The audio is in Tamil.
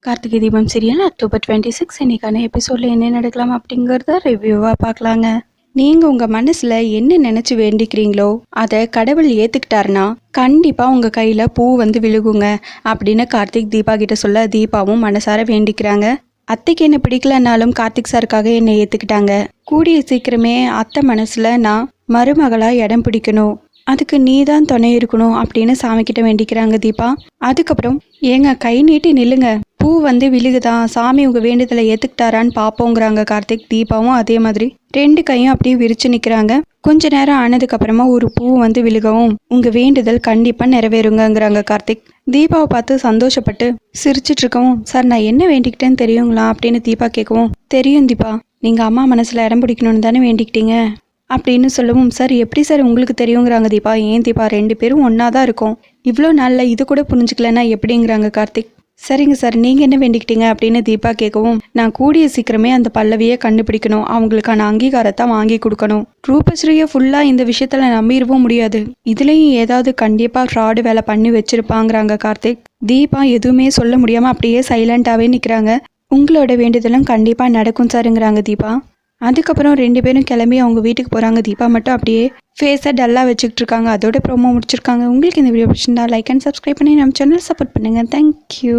கார்த்திகை தீபம் சீரியல் அக்டோபர் 26 இன்னைக்கான எபிசோட்ல என்ன நடக்கலாம் அப்படிங்கறத ரிவ்யூவா பார்க்கலாங்க. நீங்க உங்க மனசுல என்ன நினைச்சு வேண்டிக்கிறீங்களோ அதை கடவுள் ஏத்துக்கிட்டாருன்னா கண்டிப்பா உங்க கையில பூ வந்து விழுகுங்க அப்படின்னு கார்த்திக் தீபா கிட்ட சொல்ல தீபாவும் மனசார வேண்டிக்கிறாங்க. அத்தைக்கு என்ன பிடிக்கலனாலும் கார்த்திக் சாருக்காக என்னை ஏத்துக்கிட்டாங்க. கூடிய சீக்கிரமே அத்தை மனசுல நான் மருமகளா இடம் பிடிக்கணும், அதுக்கு நீ தான் துணை இருக்கணும் அப்படின்னு சாமி கிட்ட வேண்டிக்கிறாங்க தீபா. அதுக்கப்புறம் ஏங்க கை நீட்டி நில்லுங்க, பூ வந்து விழுகுதான், சாமி உங்க வேண்டுதலை ஏத்துக்கிட்டாரான்னு பாப்போங்கிறாங்க கார்த்திக். தீபாவும் அதே மாதிரி 2 கையும் அப்படியே விரிச்சு நிக்கிறாங்க. கொஞ்ச நேரம் ஆனதுக்கு அப்புறமா ஒரு பூ வந்து விழுகவும் உங்க வேண்டுதல் கண்டிப்பா நிறைவேறுங்கிறாங்க கார்த்திக். தீபாவை பார்த்து சந்தோஷப்பட்டு சிரிச்சிட்டு இருக்கவும், சார் நான் என்ன வேண்டிக்கிட்டேன்னு தெரியுங்களா அப்படின்னு தீபா கேட்கவும், தெரியும் தீபா, நீங்க அம்மா மனசுல இடம் பிடிக்கணும்னு தானே வேண்டிக்கிட்டீங்க அப்படின்னு சொல்லவும், சார் எப்படி சார் உங்களுக்கு தெரியுங்கிறாங்க தீபா. ஏன் தீபா, 2 பேரும் ஒன்னா தான் இருக்கோம், இவ்வளோ நாளில் இது கூட புரிஞ்சுக்கலன்னா எப்படிங்கிறாங்க கார்த்திக். சரிங்க சார், நீங்கள் என்ன வேண்டிக்கிட்டீங்க அப்படின்னு தீபா கேட்கவும், நான் கூடிய சீக்கிரமே அந்த பல்லவியை கண்டுபிடிக்கணும், அவங்களுக்கான அங்கீகாரத்தை வாங்கி கொடுக்கணும், ரூபஸ்ரீயை ஃபுல்லாக இந்த விஷயத்தில் நம்பிடவும் முடியாது, இதுலேயும் ஏதாவது கண்டிப்பாக ஃப்ராடு வேலை பண்ணி வச்சிருப்பாங்கிறாங்க கார்த்திக். தீபா எதுவுமே சொல்ல முடியாமல் அப்படியே சைலண்டாகவே நிற்கிறாங்க. உங்களோட வேண்டுதலும் கண்டிப்பாக நடக்கும் சாருங்கிறாங்க தீபா. அதுக்கப்புறம் 2 பேரும் கிளம்பி அவங்க வீட்டுக்கு போகிறாங்க. தீபா மட்டும் அப்படியே ஃபேஸை டல்லாக வச்சுக்கிட்டு இருக்காங்க. அதோட ப்ரோமோ முடிச்சிருக்காங்க. உங்களுக்கு இந்த வீடியோ பிடிச்சிருந்தா லைக் அண்ட் சப்ஸ்கிரைப் பண்ணி நம்ம சேனல் சப்போர்ட் பண்ணுங்கள். தேங்க்யூ.